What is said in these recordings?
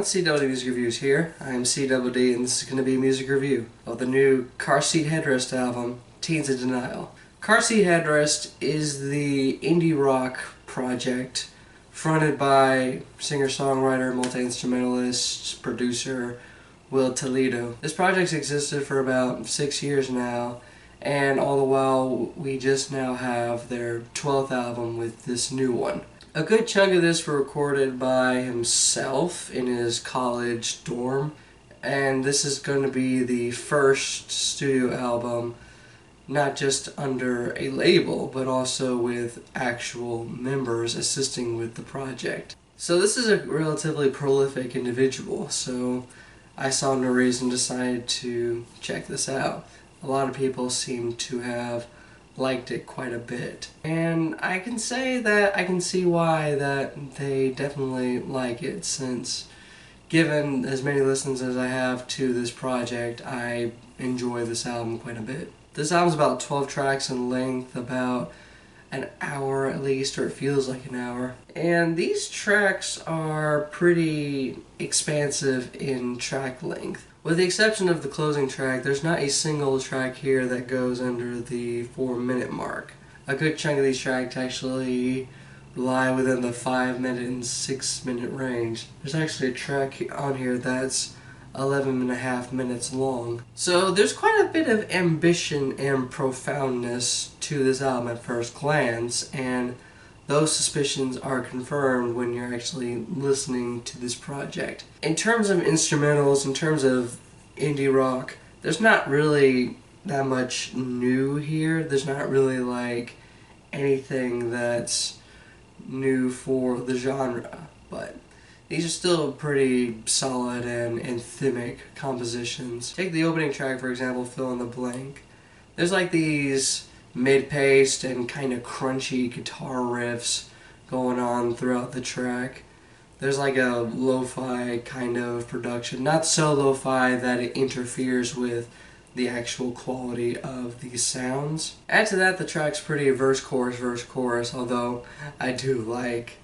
CWD Music Reviews here. I am CWD and this is going to be a music review of the new Seat Headrest album, Teens in Denial. Seat Headrest is the indie rock project fronted by singer-songwriter, multi-instrumentalist, producer Will Toledo. This project's existed for about 6 years now, and all the while we just now have their 12th album with this new one. A good chunk of this were recorded by himself in his college dorm, and this is going to be the first studio album not just under a label but also with actual members assisting with the project. So this is a relatively prolific individual, so I saw no reason to decide to check this out. A lot of people seem to have liked it quite a bit, and I can say that I can see why that they definitely like it, since given as many listens as I have to this project, I enjoy this album quite a bit. This album's about 12 tracks in length, about an hour at least, or it feels like an hour, and these tracks are pretty expansive in track length. With the exception of the closing track, there's not a single track here that goes under the 4-minute mark. A good chunk of these tracks actually lie within the 5-minute and 6-minute range. There's actually a track on here that's 11.5 minutes long. So there's quite a bit of ambition and profoundness to this album at first glance, and those suspicions are confirmed when you're actually listening to this project. In terms of instrumentals, in terms of indie rock, there's not really that much new here. There's not really like anything that's new for the genre, but these are still pretty solid and anthemic compositions. Take the opening track, for example, Fill in the Blank. There's like these mid-paced and kind of crunchy guitar riffs going on throughout the track. There's like a lo-fi kind of production, not so lo-fi that it interferes with the actual quality of these sounds. Add to that, the track's pretty verse chorus, although I do like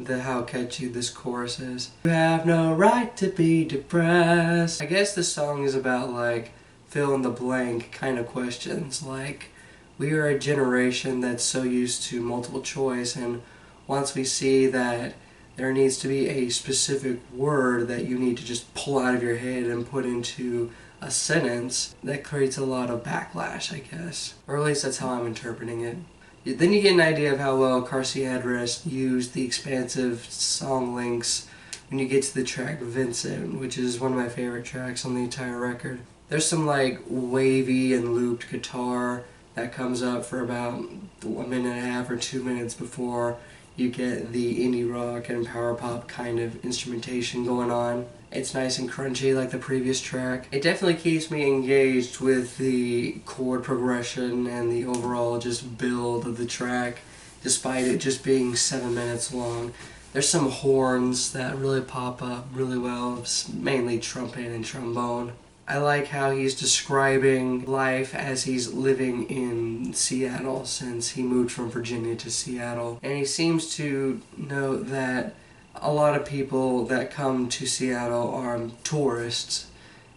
how catchy this chorus is. You have no right to be depressed. I guess this song is about like fill in the blank kind of questions, like we are a generation that's so used to multiple choice, and once we see that there needs to be a specific word that you need to just pull out of your head and put into a sentence, that creates a lot of backlash, I guess. Or at least that's how I'm interpreting it. Then you get an idea of how well Seat Headrest used the expansive song lengths when you get to the track Vincent, which is one of my favorite tracks on the entire record. There's some like wavy and looped guitar that comes up for about 1.5 minutes or 2 minutes before you get the indie rock and power pop kind of instrumentation going on. It's nice and crunchy like the previous track. It definitely keeps me engaged with the chord progression and the overall just build of the track, despite it just being 7 minutes long. There's some horns that really pop up really well, mainly trumpet and trombone. I like how he's describing life as he's living in Seattle, since he moved from Virginia to Seattle. And he seems to note that a lot of people that come to Seattle are tourists,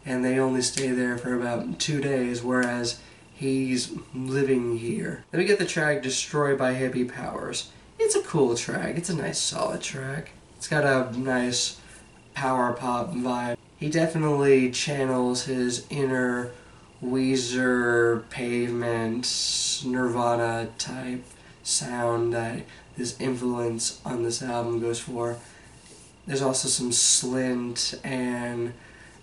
and they only stay there for about 2 days, whereas he's living here. Then we get the track Destroyed by Hippie Powers. It's a cool track. It's a nice solid track. It's got a nice power pop vibe. He definitely channels his inner Weezer, Pavement, Nirvana type sound that his influence on this album goes for. There's also some Slint and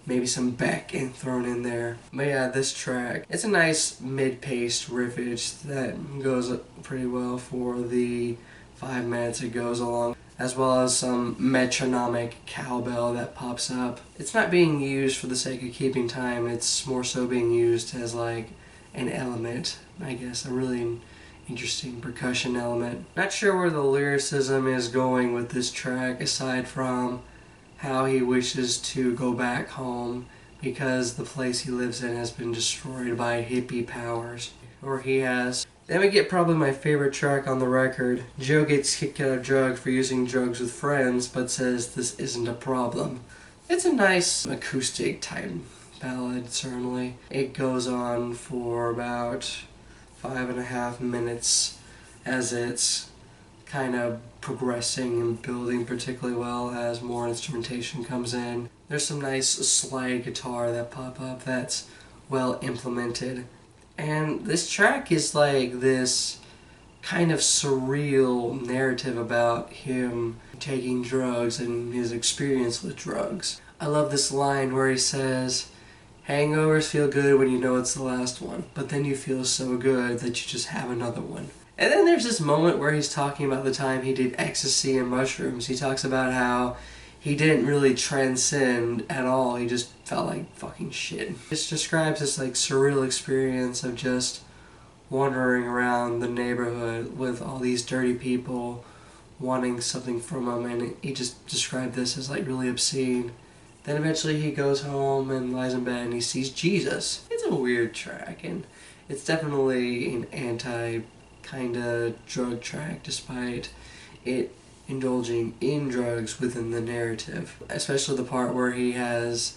maybe some Beck thrown in there. But yeah, this track, it's a nice mid-paced riffage that goes pretty well for the 5 minutes it goes along, as well as some metronomic cowbell that pops up. It's not being used for the sake of keeping time, it's more so being used as like an element, I guess, a really interesting percussion element. Not sure where the lyricism is going with this track, aside from how he wishes to go back home because the place he lives in has been destroyed by hippie powers, or he has. Then we get probably my favorite track on the record. Joe gets kicked out of drugs for using drugs with friends, but says this isn't a problem. It's a nice acoustic type ballad, certainly. It goes on for about 5.5 minutes as it's kind of progressing and building particularly well as more instrumentation comes in. There's some nice slide guitar that pop up that's well implemented. And this track is like this kind of surreal narrative about him taking drugs and his experience with drugs. I love this line where he says, "Hangovers feel good when you know it's the last one, but then you feel so good that you just have another one." And then there's this moment where he's talking about the time he did ecstasy and mushrooms. He talks about how he didn't really transcend at all, he just felt like fucking shit. This describes this like surreal experience of just wandering around the neighborhood with all these dirty people wanting something from him, and he just described this as like really obscene. Then eventually he goes home and lies in bed and he sees Jesus. It's a weird track, and it's definitely an anti kind of drug track despite it indulging in drugs within the narrative. Especially the part where he has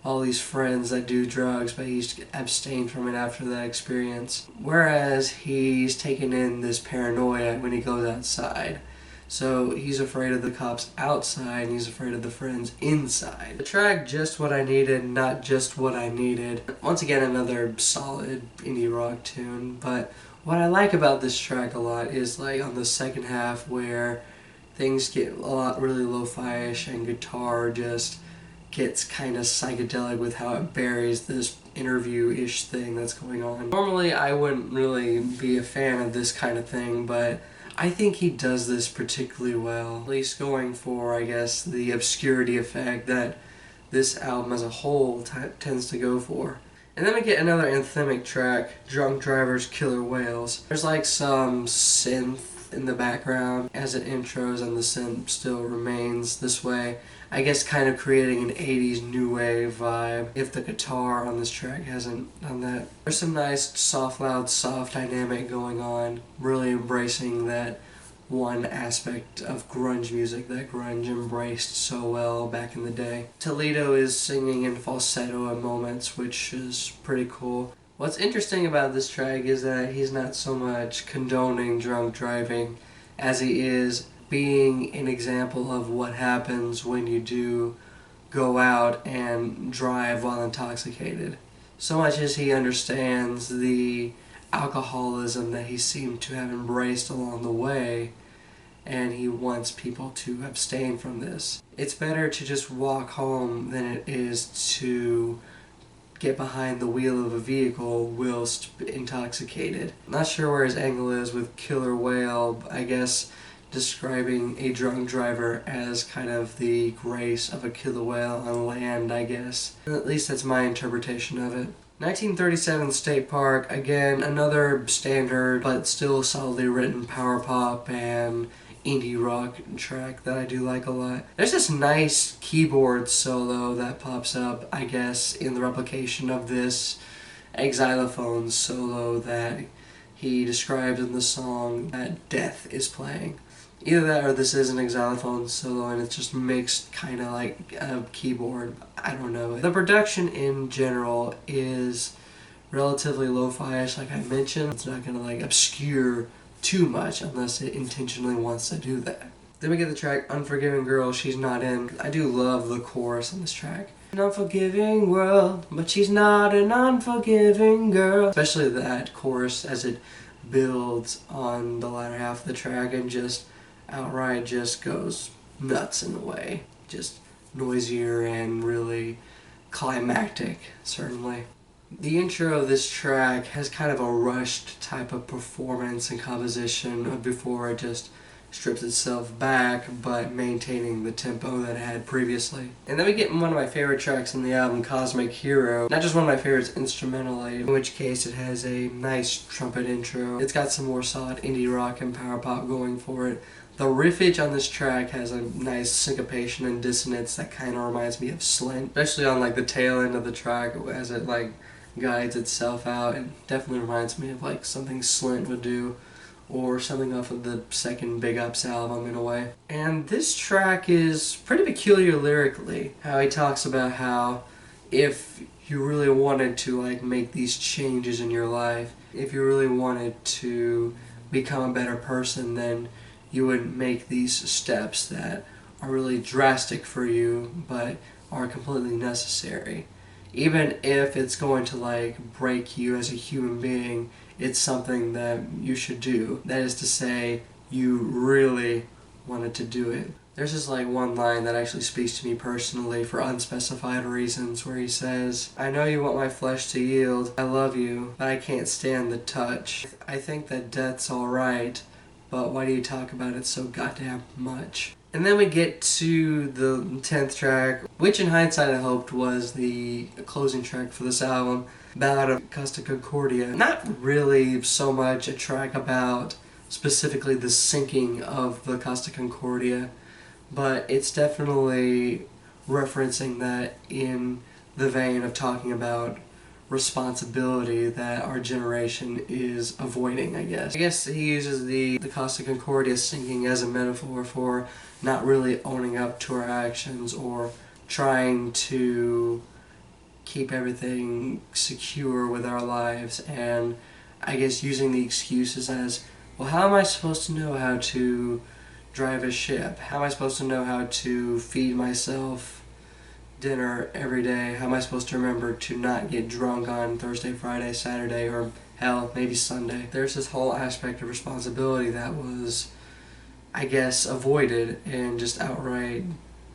all these friends that do drugs but he's abstained from it after that experience. Whereas he's taken in this paranoia when he goes outside. So he's afraid of the cops outside and he's afraid of the friends inside. The track, Just What I Needed, Not Just What I Needed. Once again, another solid indie rock tune, but what I like about this track a lot is like on the second half where things get a lot really lo-fi-ish and guitar just gets kind of psychedelic with how it buries this interview-ish thing that's going on. Normally I wouldn't really be a fan of this kind of thing, but I think he does this particularly well, at least going for, I guess, the obscurity effect that this album as a whole tends to go for. And then we get another anthemic track, Drunk Drivers, Killer Whales. There's like some synth in the background as it intros, and the synth still remains this way. I guess kind of creating an 80s new wave vibe, if the guitar on this track hasn't done that. There's some nice soft, loud, soft dynamic going on, really embracing that one aspect of grunge music that grunge embraced so well back in the day. Toledo is singing in falsetto at moments, which is pretty cool. What's interesting about this track is that he's not so much condoning drunk driving as he is being an example of what happens when you do go out and drive while intoxicated. So much as he understands the alcoholism that he seemed to have embraced along the way, and he wants people to abstain from this. It's better to just walk home than it is to get behind the wheel of a vehicle whilst intoxicated. Not sure where his angle is with Killer Whale, I guess describing a drunk driver as kind of the grace of a killer whale on land, I guess. At least that's my interpretation of it. 1937 State Park, again, another standard but still solidly written power pop and indie rock track that I do like a lot. There's this nice keyboard solo that pops up, I guess, in the replication of this xylophone solo that he describes in the song that Death is playing. Either that or this is an xylophone solo and it's just mixed kind of like a keyboard. I don't know. The production in general is relatively lo-fi-ish, like I mentioned. It's not going to like obscure too much unless it intentionally wants to do that. Then we get the track Unforgiving Girl, She's Not In. I do love the chorus on this track. An unforgiving world, but she's not an unforgiving girl. Especially that chorus as it builds on the latter half of the track and just outright just goes nuts in a way. Just noisier and really climactic, certainly. The intro of this track has kind of a rushed type of performance and composition before it just strips itself back, but maintaining the tempo that it had previously. And then we get one of my favorite tracks in the album, Cosmic Hero. Not just one of my favorites instrumentally, in which case it has a nice trumpet intro. It's got some more solid indie rock and power pop going for it. The riffage on this track has a nice syncopation and dissonance that kind of reminds me of Slint, especially on like the tail end of the track as it like guides itself out. It definitely reminds me of like something Slint would do, or something off of the second Big Ups album in a way. And this track is pretty peculiar lyrically, how he talks about how if you really wanted to like make these changes in your life, if you really wanted to become a better person, then you would make these steps that are really drastic for you but are completely necessary. Even if it's going to like break you as a human being, it's something that you should do. That is to say, you really wanted to do it. There's this like one line that actually speaks to me personally for unspecified reasons, where he says, "I know you want my flesh to yield, I love you, but I can't stand the touch. I think that death's alright, but why do you talk about it so goddamn much?" And then we get to the 10th track, which in hindsight I hoped was the closing track for this album, Ballad of Costa Concordia. Not really so much a track about specifically the sinking of the Costa Concordia, but it's definitely referencing that in the vein of talking about responsibility that our generation is avoiding, I guess. I guess he uses the Costa Concordia sinking as a metaphor for not really owning up to our actions or trying to keep everything secure with our lives, and I guess using the excuses as, well, how am I supposed to know how to drive a ship? How am I supposed to know how to feed myself dinner every day? How am I supposed to remember to not get drunk on Thursday, Friday, Saturday, or hell, maybe Sunday? There's this whole aspect of responsibility that was, I guess, avoided and just outright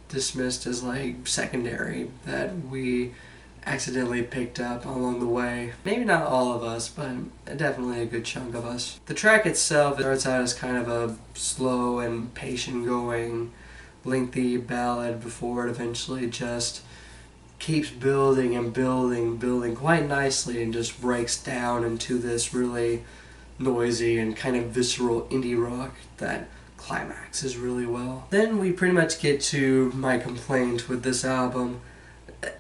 dismissed as like secondary, that we accidentally picked up along the way. Maybe not all of us, but definitely a good chunk of us. The track itself starts out as kind of a slow and patient going, lengthy ballad before it eventually just keeps building and building quite nicely and just breaks down into this really noisy and kind of visceral indie rock that climaxes really well. Then we pretty much get to my complaint with this album.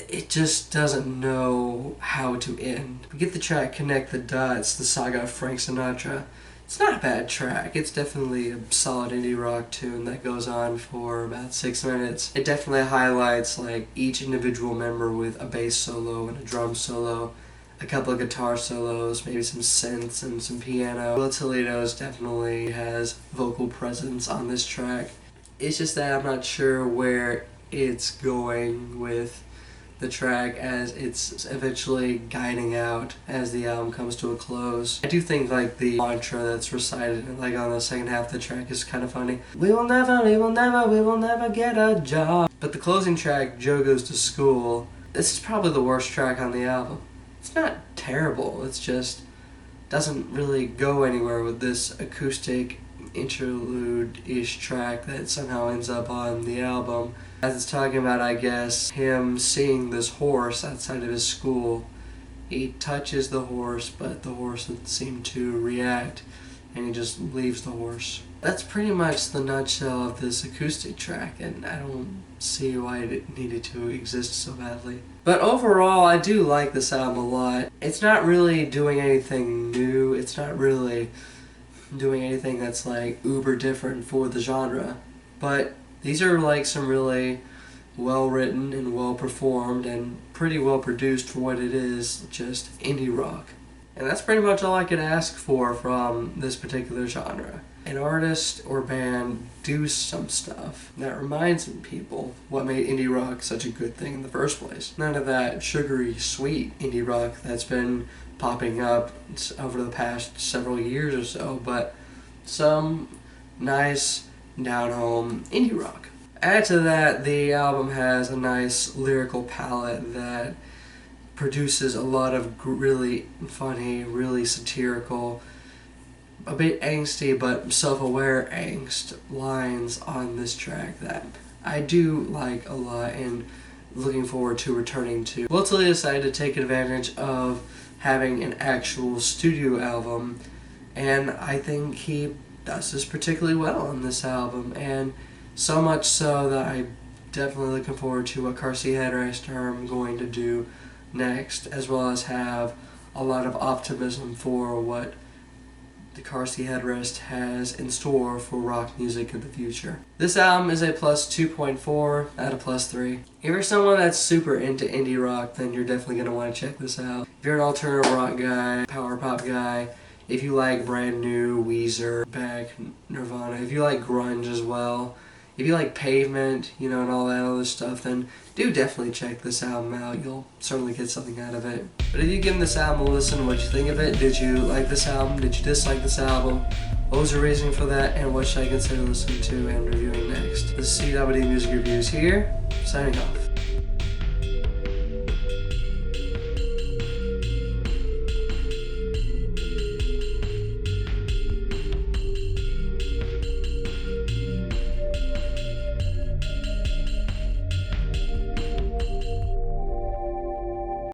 It just doesn't know how to end. We get the track Connect the Dots, the saga of Frank Sinatra. It's not a bad track. It's definitely a solid indie rock tune that goes on for about 6 minutes. It definitely highlights like each individual member with a bass solo and a drum solo, a couple of guitar solos, maybe some synths and some piano. Will Toledo's definitely has vocal presence on this track. It's just that I'm not sure where it's going with the track as it's eventually guiding out as the album comes to a close. I do think like the mantra that's recited like on the second half of the track is kind of funny. We will never get a job. But the closing track, Joe Goes to School, this is probably the worst track on the album. It's not terrible, it's just doesn't really go anywhere with this acoustic interlude-ish track that somehow ends up on the album. As it's talking about, I guess, him seeing this horse outside of his school. He touches the horse, but the horse doesn't seem to react, and he just leaves the horse. That's pretty much the nutshell of this acoustic track, and I don't see why it needed to exist so badly. But overall, I do like this album a lot. It's not really doing anything new. It's not really doing anything that's like uber different for the genre. But these are like some really well written and well performed and pretty well produced for what it is, just indie rock. And that's pretty much all I could ask for from this particular genre. An artist or band do some stuff that reminds people what made indie rock such a good thing in the first place. None of that sugary, sweet indie rock that's been popping up over the past several years or so, but some nice, down-home indie rock. Add to that, the album has a nice lyrical palette that produces a lot of really funny, really satirical, a bit angsty but self-aware angst lines on this track that I do like a lot and looking forward to returning to. Will Toledo decided to take advantage of having an actual studio album, and I think he does this particularly well on this album, and so much so that I'm definitely looking forward to what Seat Headrest are going to do next, as well as have a lot of optimism for what the Car Seat Headrest has in store for rock music in the future. This album is a plus 2.4 out of plus 3. If you're someone that's super into indie rock, then you're definitely going to want to check this out. If you're an alternative rock guy, power pop guy, if you like Brand New, Weezer, Beck, Nirvana, if you like grunge as well, if you like Pavement, you know, and all that other stuff, then do definitely check this album out. You'll certainly get something out of it. But if you give this album a listen, what you think of it? Did you like this album? Did you dislike this album? What was the reason for that? And what should I consider listening to and reviewing next? This is CWD Music Reviews here, signing off.